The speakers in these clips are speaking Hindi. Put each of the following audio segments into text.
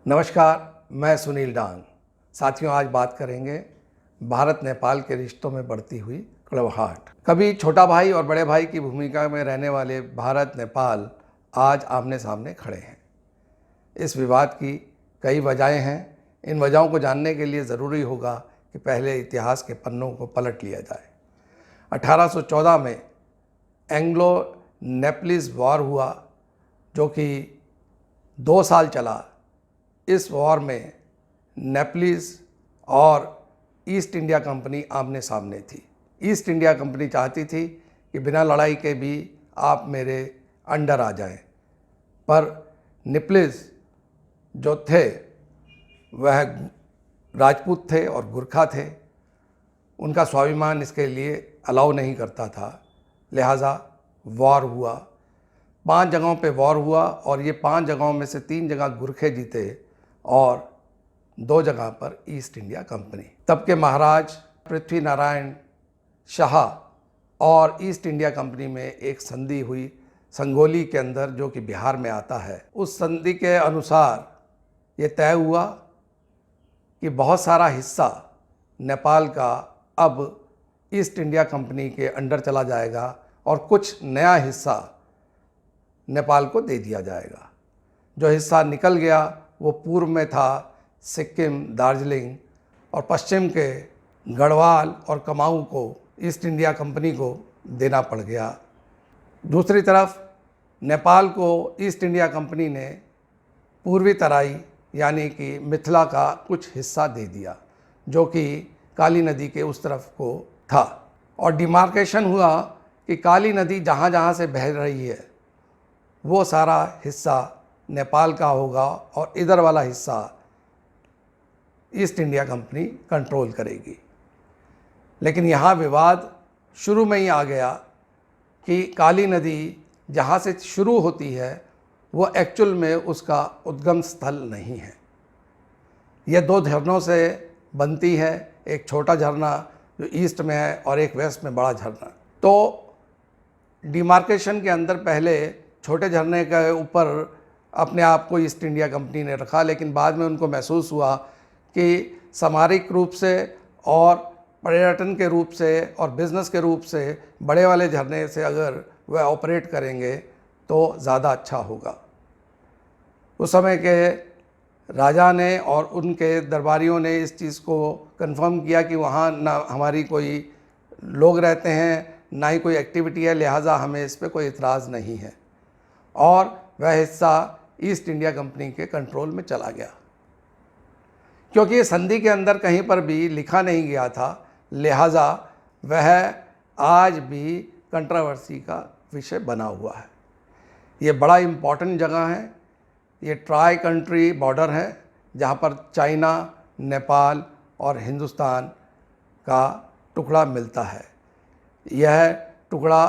नमस्कार, मैं सुनील डांग। साथियों, आज बात करेंगे भारत नेपाल के रिश्तों में बढ़ती हुई कड़वाहट। कभी छोटा भाई और बड़े भाई की भूमिका में रहने वाले भारत नेपाल आज आमने सामने खड़े हैं। इस विवाद की कई वजहें हैं। इन वजहों को जानने के लिए ज़रूरी होगा कि पहले इतिहास के पन्नों को पलट लिया जाए। 1814 में एंग्लो नेपलिस वॉर हुआ, जो कि 2 साल चला। इस वॉर में नेपलिस और ईस्ट इंडिया कंपनी आमने सामने थी। ईस्ट इंडिया कंपनी चाहती थी कि बिना लड़ाई के भी आप मेरे अंडर आ जाएं, पर नेपलिस जो थे वह राजपूत थे और गुरखा थे। उनका स्वाभिमान इसके लिए अलाउ नहीं करता था, लिहाजा वॉर हुआ। 5 जगहों पे वॉर हुआ और ये 5 जगहों में से 3 जगह गुरखे जीते और 2 जगह पर ईस्ट इंडिया कंपनी। तब के महाराज पृथ्वी नारायण शाह और ईस्ट इंडिया कंपनी में एक संधि हुई संगोली के अंदर, जो कि बिहार में आता है। उस संधि के अनुसार ये तय हुआ कि बहुत सारा हिस्सा नेपाल का अब ईस्ट इंडिया कंपनी के अंडर चला जाएगा और कुछ नया हिस्सा नेपाल को दे दिया जाएगा। जो हिस्सा निकल गया वो पूर्व में था सिक्किम, दार्जिलिंग, और पश्चिम के गढ़वाल और कुमाऊं को ईस्ट इंडिया कंपनी को देना पड़ गया। दूसरी तरफ नेपाल को ईस्ट इंडिया कंपनी ने पूर्वी तराई यानी कि मिथिला का कुछ हिस्सा दे दिया, जो कि काली नदी के उस तरफ को था। और डिमार्केशन हुआ कि काली नदी जहाँ जहाँ से बह रही है वो सारा हिस्सा नेपाल का होगा और इधर वाला हिस्सा ईस्ट इंडिया कंपनी कंट्रोल करेगी। लेकिन यहाँ विवाद शुरू में ही आ गया कि काली नदी जहाँ से शुरू होती है वो एक्चुअल में उसका उद्गम स्थल नहीं है। यह 2 झरनों से बनती है, एक छोटा झरना जो ईस्ट में है और एक वेस्ट में बड़ा झरना। तो डिमार्केशन के अंदर पहले छोटे झरने के ऊपर अपने आप को ईस्ट इंडिया कंपनी ने रखा, लेकिन बाद में उनको महसूस हुआ कि सामरिक रूप से और पर्यटन के रूप से और बिज़नेस के रूप से बड़े वाले झरने से अगर वह ऑपरेट करेंगे तो ज़्यादा अच्छा होगा। उस समय के राजा ने और उनके दरबारियों ने इस चीज़ को कंफर्म किया कि वहाँ ना हमारी कोई लोग रहते हैं, ना ही कोई एक्टिविटी है, लिहाजा हमें इस पर कोई इतराज़ नहीं है। और वह हिस्सा ईस्ट इंडिया कंपनी के कंट्रोल में चला गया। क्योंकि ये संधि के अंदर कहीं पर भी लिखा नहीं गया था, लिहाजा वह आज भी कंट्रोवर्सी का विषय बना हुआ है। ये बड़ा इम्पॉर्टेंट जगह है। ये ट्राई कंट्री बॉर्डर है, जहाँ पर चाइना, नेपाल और हिंदुस्तान का टुकड़ा मिलता है। यह टुकड़ा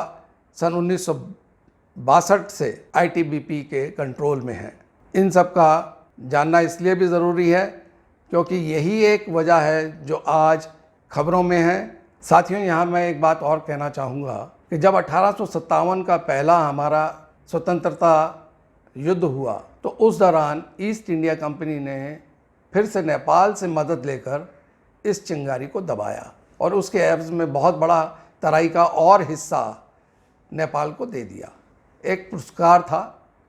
सन 1962 से ITBP के कंट्रोल में है। इन सब का जानना इसलिए भी ज़रूरी है क्योंकि यही एक वजह है जो आज खबरों में है। साथियों, यहाँ मैं एक बात और कहना चाहूँगा कि जब 1857 का पहला हमारा स्वतंत्रता युद्ध हुआ तो उस दौरान ईस्ट इंडिया कंपनी ने फिर से नेपाल से मदद लेकर इस चिंगारी को दबाया और उसके एवज में बहुत बड़ा तराई का और हिस्सा नेपाल को दे दिया। एक पुरस्कार था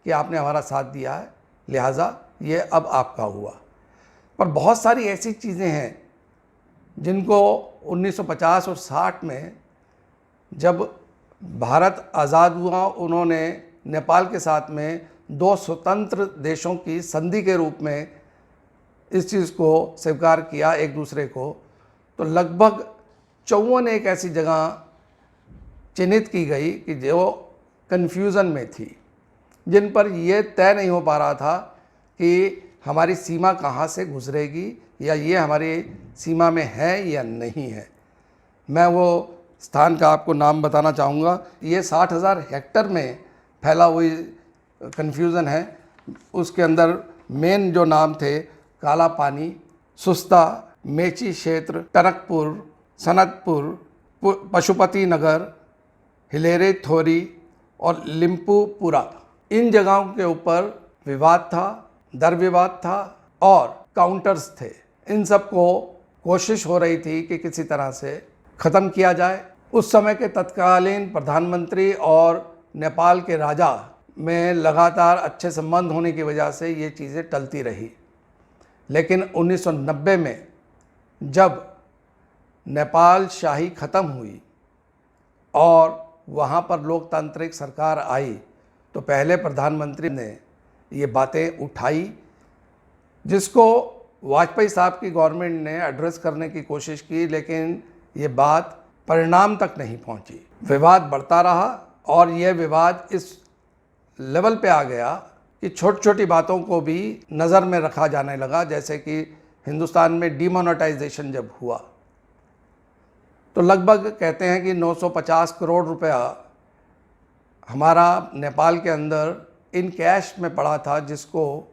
कि आपने हमारा साथ दिया है, लिहाजा ये अब आपका हुआ। पर बहुत सारी ऐसी चीज़ें हैं जिनको 1950 और 60 में जब भारत आज़ाद हुआ, उन्होंने नेपाल के साथ में 2 स्वतंत्र देशों की संधि के रूप में इस चीज़ को स्वीकार किया एक दूसरे को। तो लगभग 54 एक ऐसी जगह चिन्हित की गई कि जो कन्फ्यूज़न में थी, जिन पर यह तय नहीं हो पा रहा था कि हमारी सीमा कहाँ से गुजरेगी या ये हमारी सीमा में है या नहीं है। मैं वो स्थान का आपको नाम बताना चाहूँगा। ये 60,000 हेक्टर में फैला हुई कन्फ्यूज़न है। उसके अंदर मेन जो नाम थे काला पानी, सुस्ता, मेची क्षेत्र, टनकपुर, सनतपुर, पशुपति नगर, हिलेरे थोरी और लिम्पूपुरा, इन जगहों के ऊपर विवाद था, दर विवाद था और काउंटर्स थे, इन सब को कोशिश हो रही थी कि किसी तरह से ख़त्म किया जाए। उस समय के तत्कालीन प्रधानमंत्री और नेपाल के राजा में लगातार अच्छे संबंध होने की वजह से ये चीज़ें टलती रही। लेकिन 1990 में जब नेपाल शाही ख़त्म हुई और वहाँ पर लोकतांत्रिक सरकार आई, तो पहले प्रधानमंत्री ने ये बातें उठाई, जिसको वाजपेयी साहब की गवर्नमेंट ने एड्रेस करने की कोशिश की, लेकिन ये बात परिणाम तक नहीं पहुंची। विवाद बढ़ता रहा और यह विवाद इस लेवल पे आ गया कि छोटी छोटी बातों को भी नज़र में रखा जाने लगा। जैसे कि हिंदुस्तान में डिमोनेटाइजेशन जब हुआ तो लगभग कहते हैं कि 950 करोड़ रुपया हमारा नेपाल के अंदर इन कैश में पड़ा था, जिसको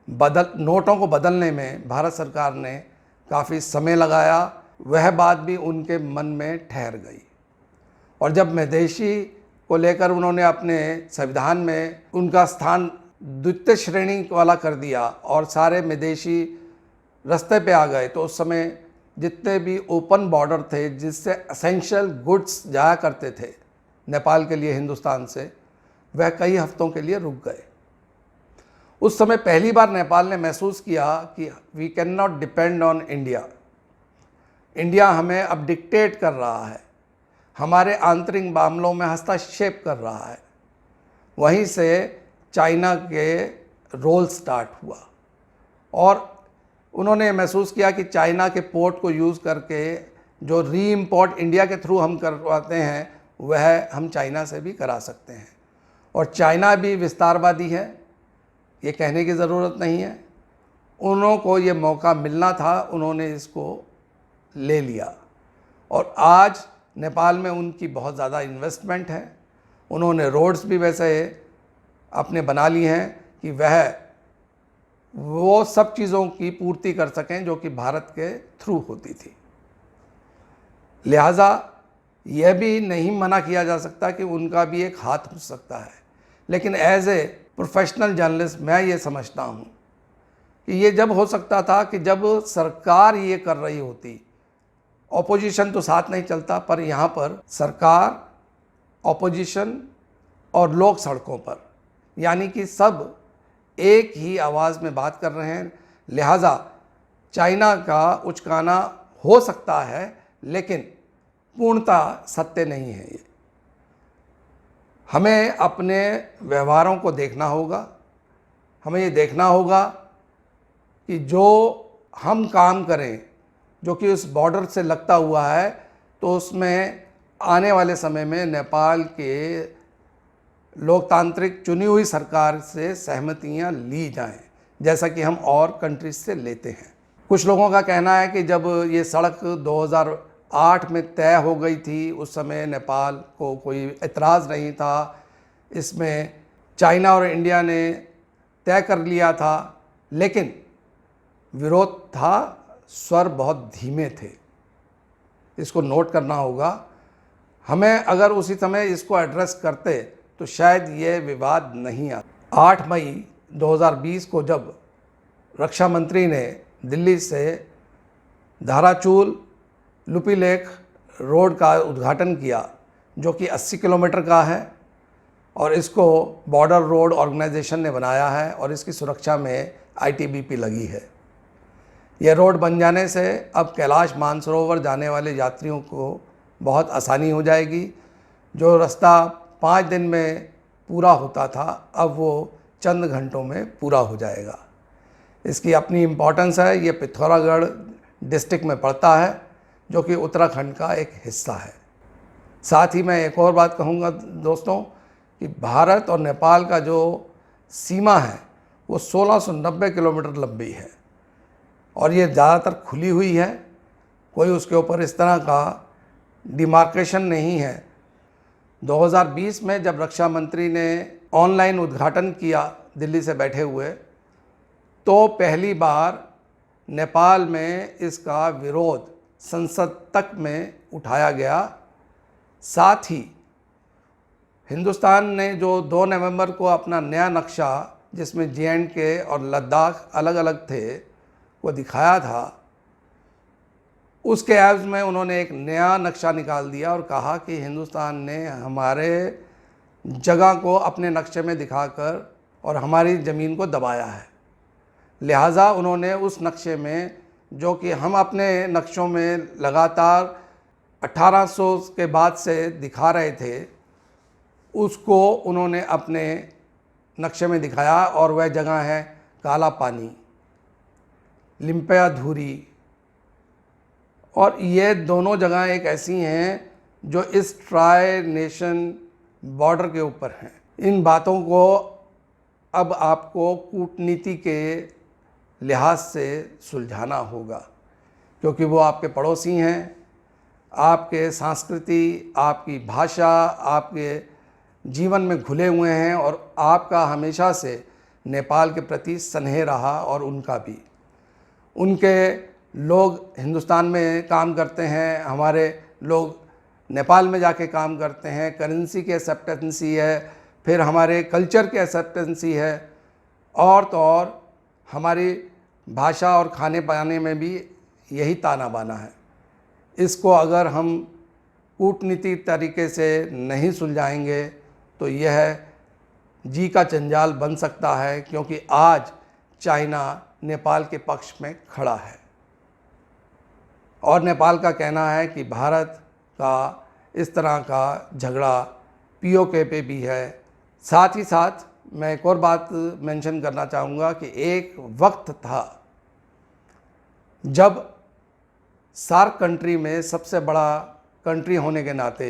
नोटों को बदलने में भारत सरकार ने काफ़ी समय लगाया। वह बात भी उनके मन में ठहर गई और जब विदेशी को लेकर उन्होंने अपने संविधान में उनका स्थान द्वितीय श्रेणी वाला कर दिया और सारे विदेशी रास्ते पे आ गए, तो उस समय जितने भी ओपन बॉर्डर थे जिससे एसेंशियल गुड्स जाया करते थे नेपाल के लिए हिंदुस्तान से, वह कई हफ्तों के लिए रुक गए। उस समय पहली बार नेपाल ने महसूस किया कि we can not depend on India. India हमें अब डिक्टेट कर रहा है, हमारे आंतरिक मामलों में हस्तक्षेप कर रहा है। वहीं से चाइना के रोल स्टार्ट हुआ और उन्होंने महसूस किया कि चाइना के पोर्ट को यूज़ करके जो री इम्पोर्ट इंडिया के थ्रू हम करवाते हैं वह हम चाइना से भी करा सकते हैं। और चाइना भी विस्तारवादी है, ये कहने की ज़रूरत नहीं है। उनको ये मौका मिलना था, उन्होंने इसको ले लिया और आज नेपाल में उनकी बहुत ज़्यादा इन्वेस्टमेंट है। उन्होंने रोड्स भी वैसे अपने बना ली हैं कि वह वो सब चीज़ों की पूर्ति कर सकें जो कि भारत के थ्रू होती थी। लिहाजा यह भी नहीं मना किया जा सकता कि उनका भी एक हाथ हो सकता है, लेकिन एज ए प्रोफेशनल जर्नलिस्ट मैं ये समझता हूँ कि ये जब हो सकता था कि जब सरकार ये कर रही होती। ऑपोजिशन तो साथ नहीं चलता, पर यहाँ पर सरकार, ऑपोजिशन और लोग सड़कों पर, यानी कि सब एक ही आवाज़ में बात कर रहे हैं। लिहाजा चाइना का उचकाना हो सकता है, लेकिन पूर्णतः सत्य नहीं है। ये हमें अपने व्यवहारों को देखना होगा। हमें ये देखना होगा कि जो हम काम करें जो कि उस बॉर्डर से लगता हुआ है, तो उसमें आने वाले समय में नेपाल के लोकतांत्रिक चुनी हुई सरकार से सहमतियां ली जाएं, जैसा कि हम और कंट्रीज से लेते हैं। कुछ लोगों का कहना है कि जब ये सड़क 2008 में तय हो गई थी, उस समय नेपाल को कोई एतराज़ नहीं था, इसमें चाइना और इंडिया ने तय कर लिया था, लेकिन विरोध था, स्वर बहुत धीमे थे। इसको नोट करना होगा। हमें अगर उसी समय इसको एड्रेस करते तो शायद ये विवाद नहीं आता। 8 मई 2020 को जब रक्षा मंत्री ने दिल्ली से धाराचूल लुपीलेख रोड का उद्घाटन किया, जो कि 80 किलोमीटर का है और इसको बॉर्डर रोड ऑर्गेनाइजेशन ने बनाया है और इसकी सुरक्षा में ITBP लगी है। यह रोड बन जाने से अब कैलाश मानसरोवर जाने वाले यात्रियों को बहुत आसानी हो जाएगी। जो रास्ता 5 दिन में पूरा होता था, अब वो चंद घंटों में पूरा हो जाएगा। इसकी अपनी इम्पोर्टेंस है। ये पिथौरागढ़ डिस्ट्रिक्ट में पड़ता है, जो कि उत्तराखंड का एक हिस्सा है। साथ ही मैं एक और बात कहूँगा दोस्तों कि भारत और नेपाल का जो सीमा है वो 1690 किलोमीटर लंबी है और ये ज़्यादातर खुली हुई है। कोई उसके ऊपर इस तरह का डिमार्केशन नहीं है। 2020 में जब रक्षा मंत्री ने ऑनलाइन उद्घाटन किया दिल्ली से बैठे हुए, तो पहली बार नेपाल में इसका विरोध संसद तक में उठाया गया। साथ ही हिंदुस्तान ने जो 2 नवंबर को अपना नया नक्शा जिसमें जे.एंड.के और लद्दाख अलग अलग थे वो दिखाया था, उसके एवज में उन्होंने एक नया नक्शा निकाल दिया और कहा कि हिंदुस्तान ने हमारे जगह को अपने नक्शे में दिखाकर और हमारी ज़मीन को दबाया है। लिहाजा उन्होंने उस नक्शे में, जो कि हम अपने नक्शों में लगातार 1800 के बाद से दिखा रहे थे, उसको उन्होंने अपने नक्शे में दिखाया और वह जगह है काला पानी, लिम्पिया धुरी। और ये दोनों जगह एक ऐसी हैं जो इस ट्राई नेशन बॉर्डर के ऊपर हैं। इन बातों को अब आपको कूटनीति के लिहाज से सुलझाना होगा, क्योंकि वो आपके पड़ोसी हैं, आपके संस्कृति, आपकी भाषा, आपके जीवन में घुले हुए हैं और आपका हमेशा से नेपाल के प्रति स्नेह रहा और उनका भी। उनके लोग हिंदुस्तान में काम करते हैं, हमारे लोग नेपाल में जाके काम करते हैं, करेंसी की एक्सेप्टेंसी है, फिर हमारे कल्चर की एक्सेप्टेंसी है, और तो और हमारी भाषा और खाने पाने में भी यही ताना बाना है। इसको अगर हम कूटनीतिक तरीके से नहीं सुलझाएंगे तो यह जी का जंजाल बन सकता है, क्योंकि आज चाइना नेपाल के पक्ष में खड़ा है और नेपाल का कहना है कि भारत का इस तरह का झगड़ा पीओके पे भी है। साथ ही साथ मैं एक और बात मेंशन करना चाहूँगा कि एक वक्त था जब सार्क कंट्री में सबसे बड़ा कंट्री होने के नाते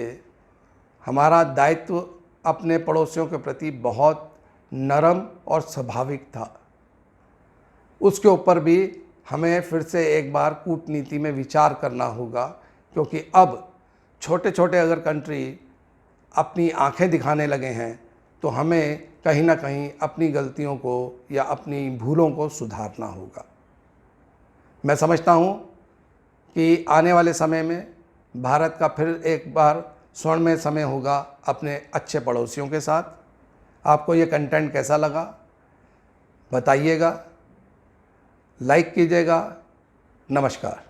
हमारा दायित्व अपने पड़ोसियों के प्रति बहुत नरम और स्वाभाविक था। उसके ऊपर भी हमें फिर से एक बार कूटनीति में विचार करना होगा, क्योंकि अब छोटे छोटे अगर कंट्री अपनी आंखें दिखाने लगे हैं तो हमें कहीं ना कहीं अपनी गलतियों को या अपनी भूलों को सुधारना होगा। मैं समझता हूँ कि आने वाले समय में भारत का फिर एक बार स्वर्णमय समय होगा अपने अच्छे पड़ोसियों के साथ। आपको ये कंटेंट कैसा लगा बताइएगा, लाइक कीजिएगा। नमस्कार।